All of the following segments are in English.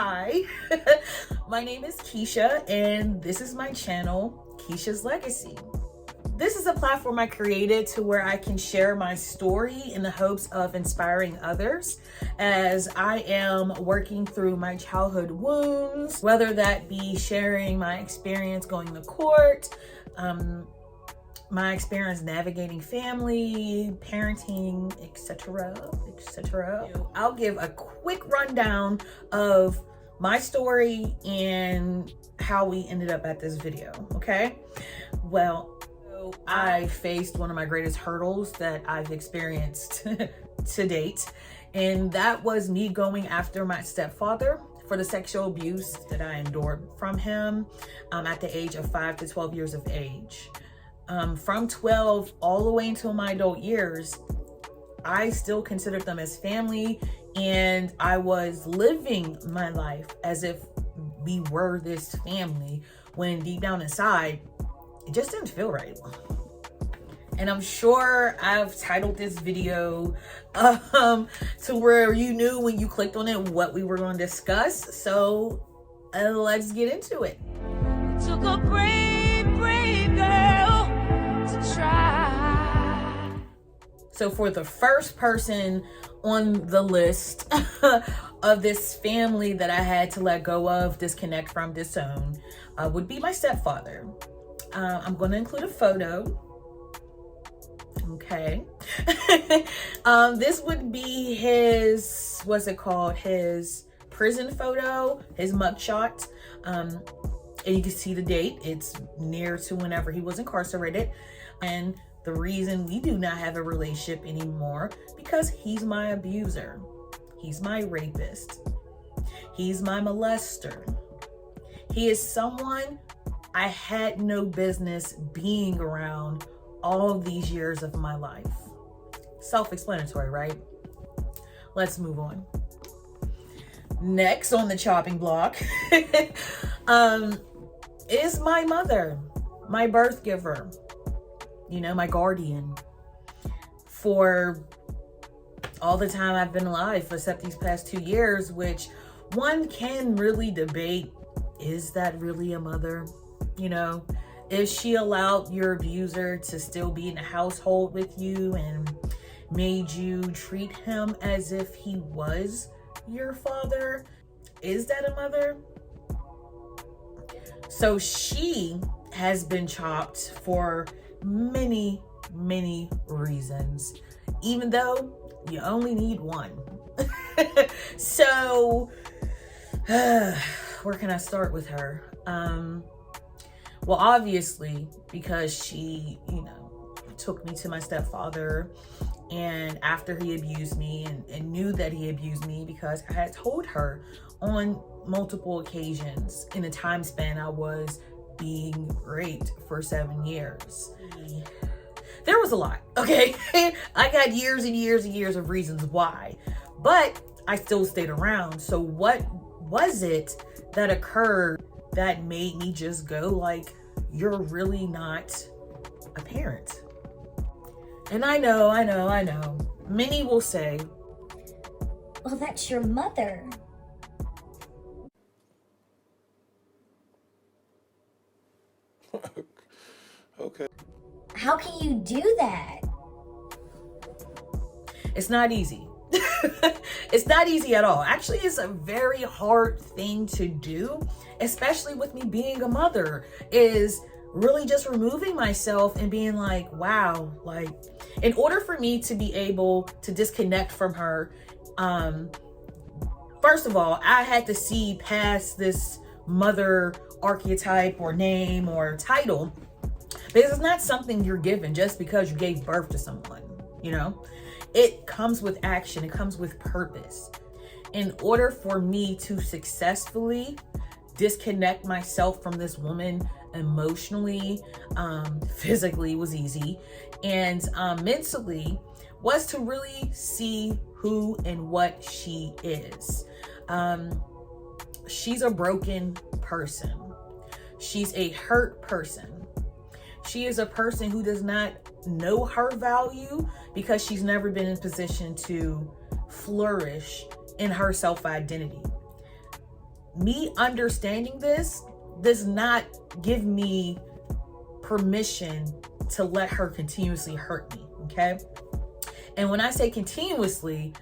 Hi, my name is Kisha, and this is my channel, Kisha's Legacy. This is a platform I created to where I can share my story in the hopes of inspiring others as I am working through my childhood wounds, whether that be sharing my experience going to court, my experience navigating family, parenting, etc., etc. I'll give a quick rundown of my story and how we ended up at this video, okay? Well, I faced one of my greatest hurdles that I've experienced to date, and that was me going after my stepfather for the sexual abuse that I endured from him at the age of 5 to 12 years of age. From 12 all the way until my adult years, I still considered them as family, and I was living my life as if we were this family, when deep down inside, it just didn't feel right. And I'm sure I've titled this video to where you knew when you clicked on it what we were going to discuss. So let's get into it. Took a brave girl to try. So for the first person on the list of this family that I had to let go of, disconnect from, disown, would be my stepfather. I'm going to include a photo. Okay. This would be his, what's it called? His prison photo, his mugshot. And you can see the date. It's near to whenever he was incarcerated. And the reason we do not have a relationship anymore, because he's my abuser. He's my rapist. He's my molester. He is someone I had no business being around all of these years of my life. Self-explanatory, right? Let's move on. Next on the chopping block is my mother, my birth giver, you know, my guardian for all the time I've been alive, except these past 2 years, which one can really debate, is that really a mother? You know, if she allowed your abuser to still be in the household with you and made you treat him as if he was your father, is that a mother? So she has been chopped for many, many reasons, even though you only need one. So where can I start with her? Well, obviously, because she, you know, took me to my stepfather, and after he abused me and knew that he abused me, because I had told her on multiple occasions in the time span I was being raped for 7 years. There was a lot, okay? I got years and years and years of reasons why, but I still stayed around. So what was it that occurred that made me just go like, you're really not a parent? And I know, many will say, well, that's your mother. Okay. How can you do that? it's not easy. It's not easy at all. Actually, it's a very hard thing to do, especially with me being a mother, is really just removing myself and being like, wow, like, in order for me to be able to disconnect from her, first of all, I had to see past this mother archetype or name or title, because it's not something you're given just because you gave birth to someone, you know? It comes with action. It comes with purpose. In order for me to successfully disconnect myself from this woman emotionally, physically was easy, and mentally was to really see who and what she is. She's a broken person. She's a hurt person. She is a person who does not know her value because she's never been in a position to flourish in her self-identity. me understanding this does not give me permission to let her continuously hurt me, okay? And when I say continuously,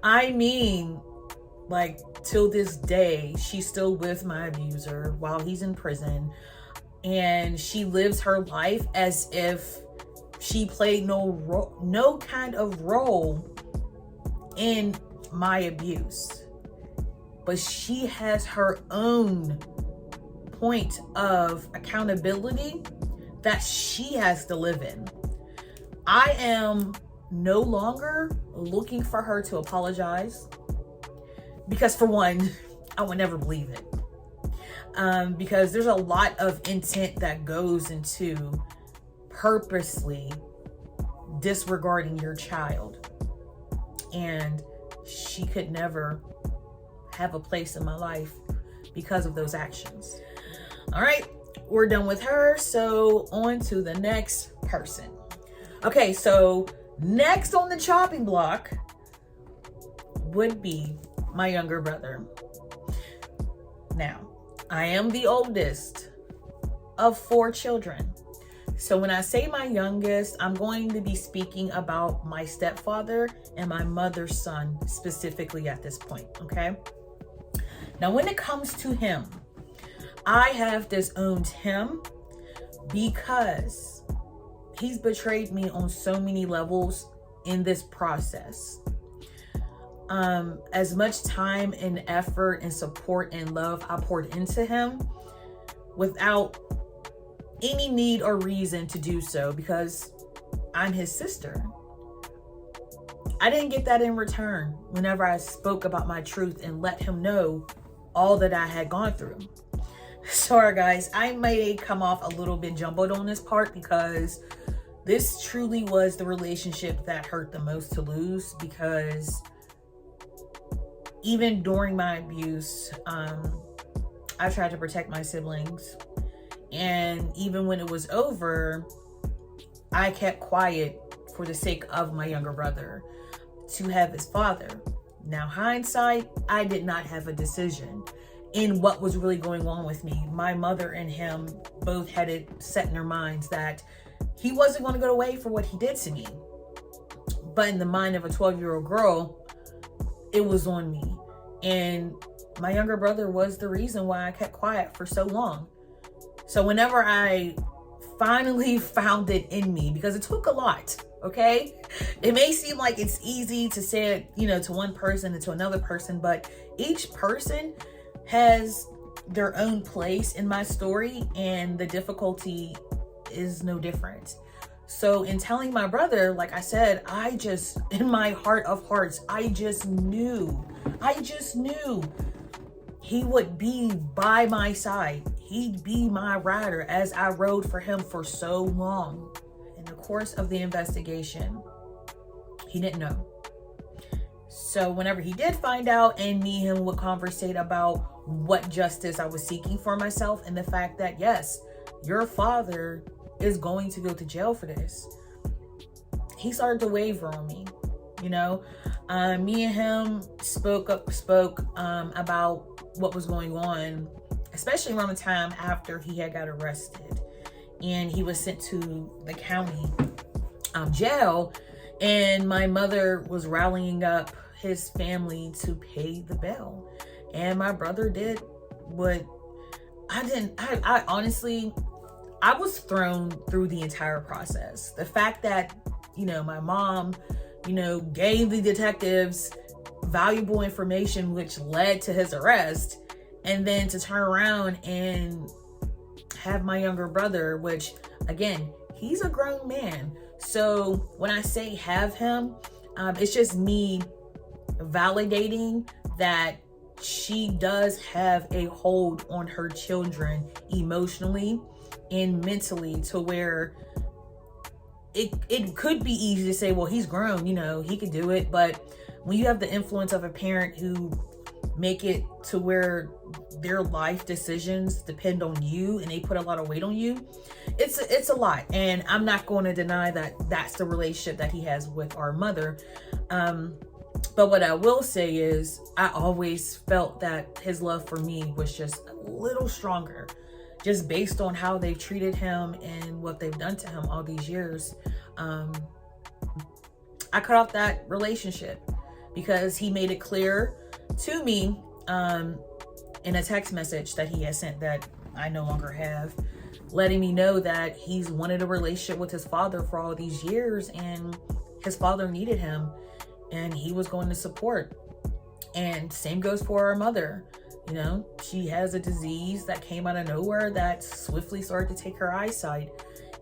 I mean, like, till this day, she's still with my abuser while he's in prison, and she lives her life as if she played no kind of role in my abuse. But she has her own point of accountability that she has to live in. I am no longer looking for her to apologize, because for one, I would never believe it. Because there's a lot of intent that goes into purposely disregarding your child, and she could never have a place in my life because of those actions. All right, we're done with her, so on to the next person. Okay, so next on the chopping block would be my younger brother. Now, I am the oldest of 4 children. So when I say my youngest, I'm going to be speaking about my stepfather and my mother's son specifically at this point, okay? Now, when it comes to him, I have disowned him because he's betrayed me on so many levels in this process. As much time and effort and support and love I poured into him without any need or reason to do so, because I'm his sister. I didn't get that in return whenever I spoke about my truth and let him know all that I had gone through. Sorry guys, I may come off a little bit jumbled on this part, because this truly was the relationship that hurt the most to lose, because even during my abuse, I tried to protect my siblings. And even when it was over, I kept quiet for the sake of my younger brother to have his father. Now, hindsight, I did not have a decision in what was really going on with me. My mother and him both had it set in their minds that he wasn't going to go away for what he did to me. But in the mind of a 12-year-old girl, it was on me. And my younger brother was the reason why I kept quiet for so long. So whenever I finally found it in me, because it took a lot, okay? It may seem like it's easy to say it, you know, to one person and to another person, but each person has their own place in my story, and the difficulty is no different. So in telling my brother, like I said, I just, in my heart of hearts, I just knew he would be by my side. He'd be my rider, as I rode for him for so long. In the course of the investigation, he didn't know. So whenever he did find out, and me and him would conversate about what justice I was seeking for myself, and the fact that, yes, your father is going to go to jail for this, he started to waver on me. You know, me and him spoke about what was going on, especially around the time after he had got arrested and he was sent to the county jail, and my mother was rallying up his family to pay the bail, and my brother did what I honestly, I was thrown through the entire process. The fact that, you know, my mom, you know, gave the detectives valuable information which led to his arrest, and then to turn around and have my younger brother, which again, he's a grown man. So when I say have him, it's just me validating that she does have a hold on her children emotionally and mentally, to where it could be easy to say, well, he's grown, you know, he could do it. But when you have the influence of a parent who make it to where their life decisions depend on you, and they put a lot of weight on you, it's a lot. And I'm not going to deny that that's the relationship that he has with our mother. But what I will say is I always felt that his love for me was just a little stronger, just based on how they've treated him and what they've done to him all these years. I cut off that relationship because he made it clear to me in a text message that he has sent that I no longer have, letting me know that he's wanted a relationship with his father for all these years, and his father needed him and he was going to support. And same goes for our mother. You know, she has a disease that came out of nowhere that swiftly started to take her eyesight.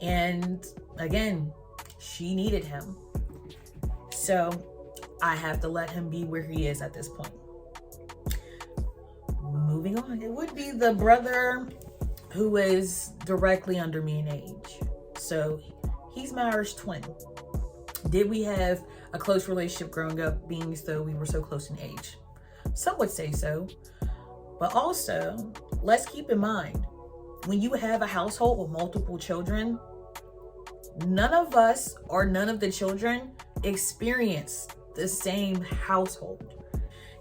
And again, she needed him. So I have to let him be where he is at this point. Moving on, it would be the brother who is directly under me in age. So he's my Irish twin. Did we have a close relationship growing up, being as though we were so close in age? Some would say so. But also, let's keep in mind, when you have a household with multiple children, none of us or none of the children experience the same household.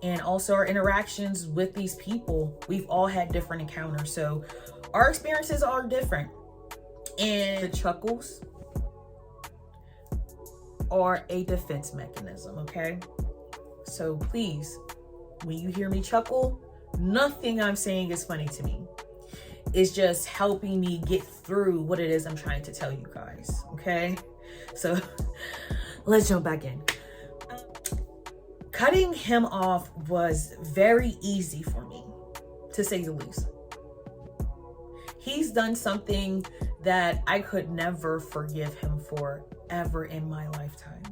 And also our interactions with these people, we've all had different encounters. So our experiences are different. And the chuckles are a defense mechanism, okay? So please, when you hear me chuckle, nothing I'm saying is funny to me. It's just helping me get through what it is I'm trying to tell you guys, okay? So let's jump back in. Cutting him off was very easy for me, to say the least. He's done something that I could never forgive him for ever in my lifetime.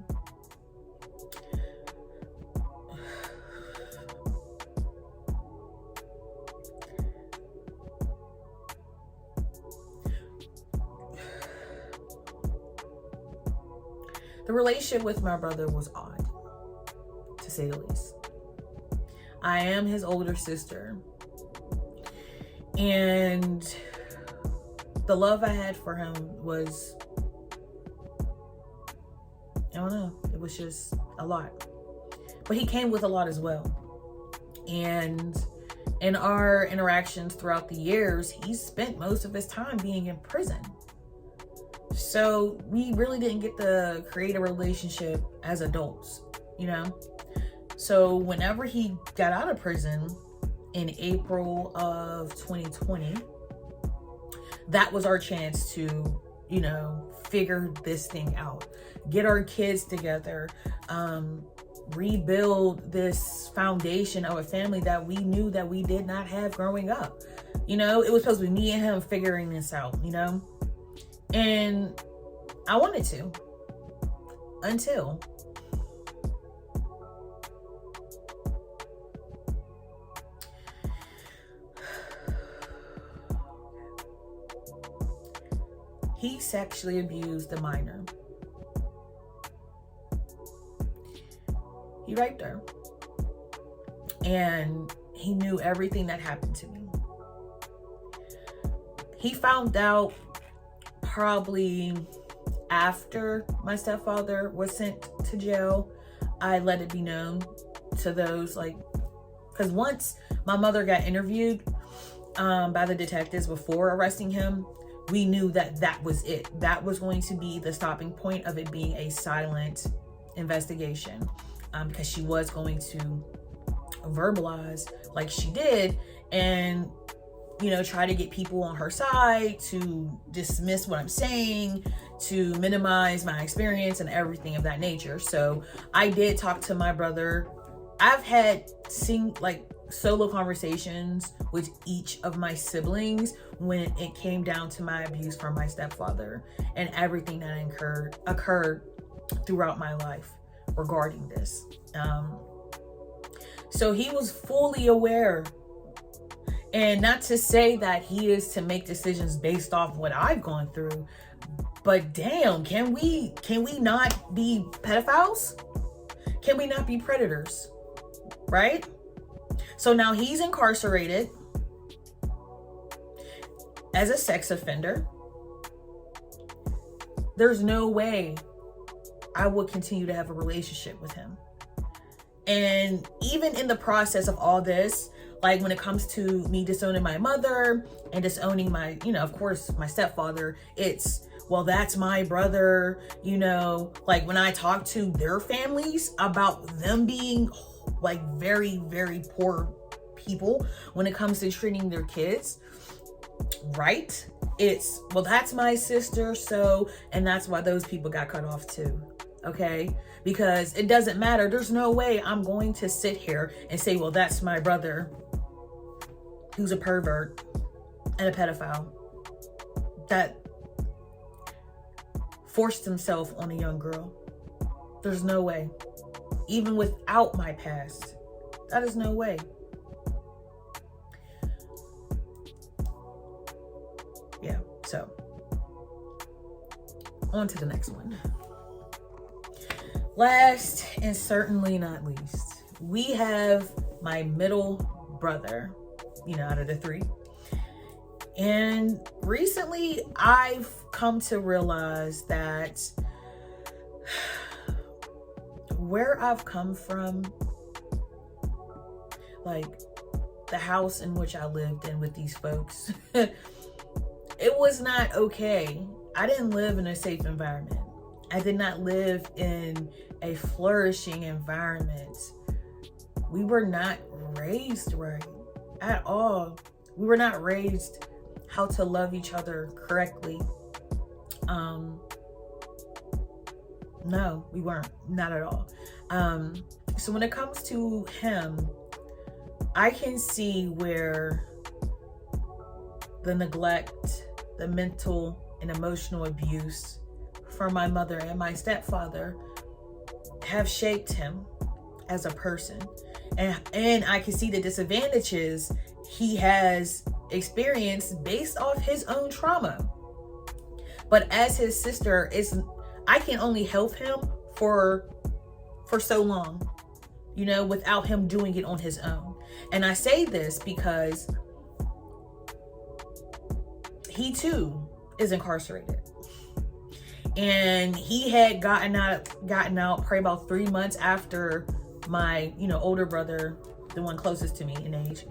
The relationship with my brother was odd, to say the least. I am his older sister, and the love I had for him was, I don't know, it was just a lot. But he came with a lot as well. And in our interactions throughout the years, he spent most of his time being in prison. So we really didn't get to create a relationship as adults, you know? So whenever he got out of prison in April of 2020, that was our chance to, you know, figure this thing out, get our kids together, rebuild this foundation of a family that we knew that we did not have growing up. You know, it was supposed to be me and him figuring this out, you know? And I wanted to, until he sexually abused a minor. He raped her. And he knew everything that happened to me. He found out probably after my stepfather was sent to jail. I let it be known to those, like, because once my mother got interviewed by the detectives before arresting him, we knew that that was it. That was going to be the stopping point of it being a silent investigation, because she was going to verbalize like she did and, you know, try to get people on her side to dismiss what I'm saying, to minimize my experience and everything of that nature. So I did talk to my brother. I've had solo conversations with each of my siblings when it came down to my abuse from my stepfather and everything that occurred throughout my life regarding this. So he was fully aware. And not to say that he is to make decisions based off what I've gone through, but damn, can we not be pedophiles? Can we not be predators? Right? So now he's incarcerated as a sex offender. There's no way I would continue to have a relationship with him. And even in the process of all this, like when it comes to me disowning my mother and disowning my, of course, my stepfather, it's, well, that's my brother, like when I talk to their families about them being like very, very poor people when it comes to treating their kids, right? It's, well, that's my sister, so, and that's why those people got cut off too, okay? Because it doesn't matter. There's no way I'm going to sit here and say, well, that's my brother who's a pervert and a pedophile that forced himself on a young girl. There's no way. Even without my past, that is no way. Yeah, so on to the next one. Last and certainly not least, we have my middle brother, out of the three. And recently I've come to realize that where I've come from, like the house in which I lived in with these folks, it was not okay. I didn't live in a safe environment. I did not live in a flourishing environment. We were not raised right at all. We were not raised how to love each other correctly. No, we weren't, not at all. So when it comes to him, I can see where the neglect, the mental and emotional abuse from my mother and my stepfather have shaped him as a person. And I can see the disadvantages he has experienced based off his own trauma. But as his sister, I can only help him for so long, without him doing it on his own. And I say this because he too is incarcerated. And he had gotten out probably about 3 months after my, older brother, the one closest to me in age,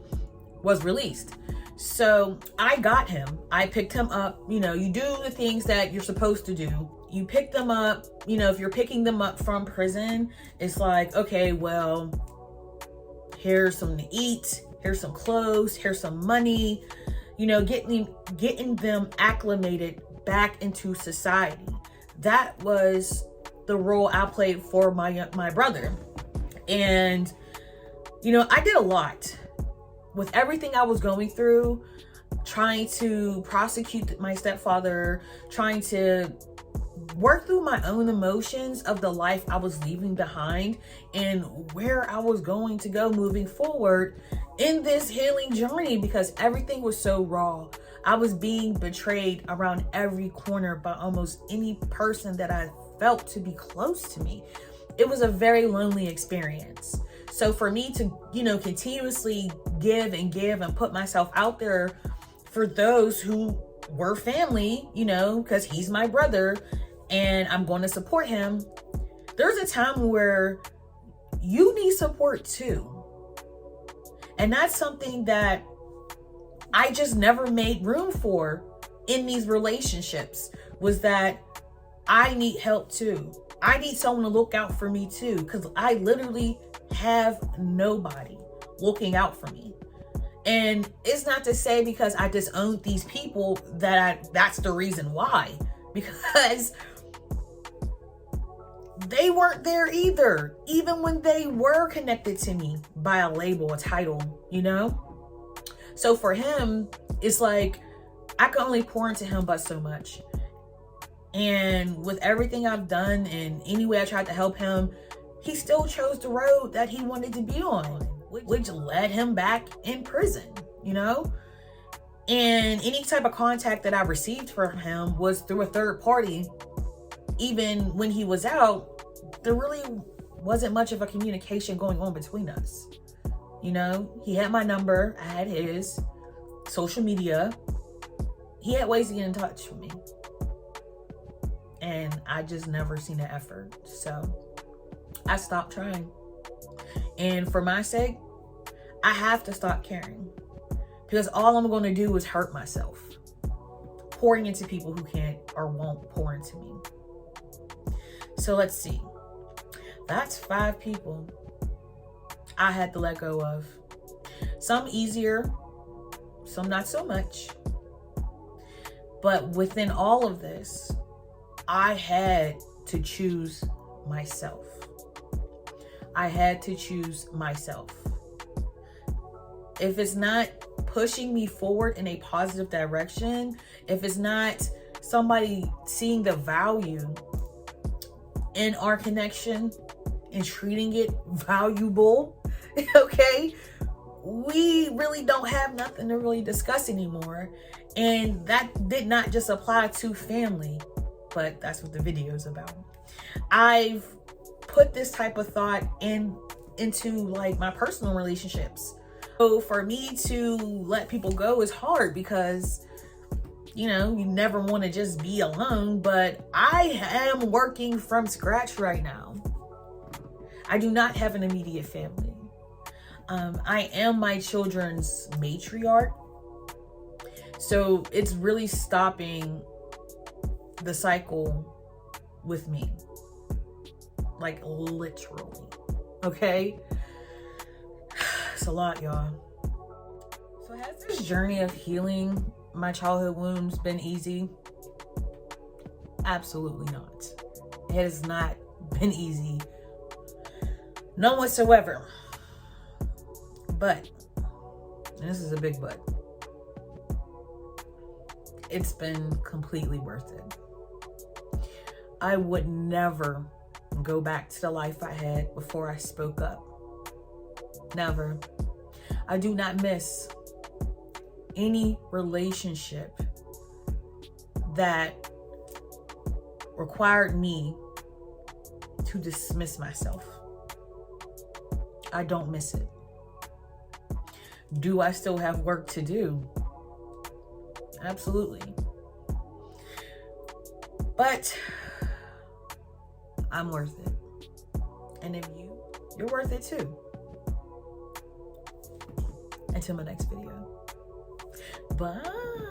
was released. So I got him. I picked him up. You do the things that you're supposed to do. You pick them up. If you're picking them up from prison, it's like, okay, well, here's something to eat. Here's some clothes. Here's some money. Getting them acclimated back into society. That was the role I played for my brother. And, I did a lot with everything I was going through, trying to prosecute my stepfather, trying to work through my own emotions of the life I was leaving behind and where I was going to go moving forward in this healing journey, because everything was so raw. I was being betrayed around every corner by almost any person that I felt to be close to me. It was a very lonely experience. So for me to, continuously give and put myself out there for those who were family, because he's my brother and I'm going to support him. There's a time where you need support too. And that's something that I just never made room for in these relationships, was that I need help too. I need someone to look out for me too, because I literally have nobody looking out for me. And it's not to say because I disowned these people that's the reason why, because they weren't there either, even when they were connected to me by a label, a title, So for him, it's like I can only pour into him but so much. And with everything I've done and any way I tried to help him, he still chose the road that he wanted to be on, which led him back in prison, And any type of contact that I received from him was through a third party. Even when he was out, there really wasn't much of a communication going on between us. He had my number, I had his, social media. He had ways to get in touch with me. And I just never seen the effort. So I stopped trying. And for my sake, I have to stop caring, because all I'm going to do is hurt myself pouring into people who can't or won't pour into me. So let's see. That's 5 people I had to let go of. Some easier, some not so much. But within all of this, I had to choose myself. I had to choose myself. If it's not pushing me forward in a positive direction, if it's not somebody seeing the value in our connection and treating it valuable, okay, we really don't have nothing to really discuss anymore. And that did not just apply to family, but that's what the video is about. I've put this type of thought into like my personal relationships. So for me to let people go is hard, because you know, you never want to just be alone, but I am working from scratch right now. I do not have an immediate family. I am my children's matriarch. So it's really stopping the cycle with me. Like literally. Okay? It's a lot, y'all. So has this journey of healing my childhood wounds been easy? Absolutely not. It has not been easy. None whatsoever. But, and this is a big but, it's been completely worth it. I would never go back to the life I had before I spoke up. Never. I do not miss any relationship that required me to dismiss myself. I don't miss it. Do I still have work to do? Absolutely. But I'm worth it. And if you're worth it too. Until my next video. Bye.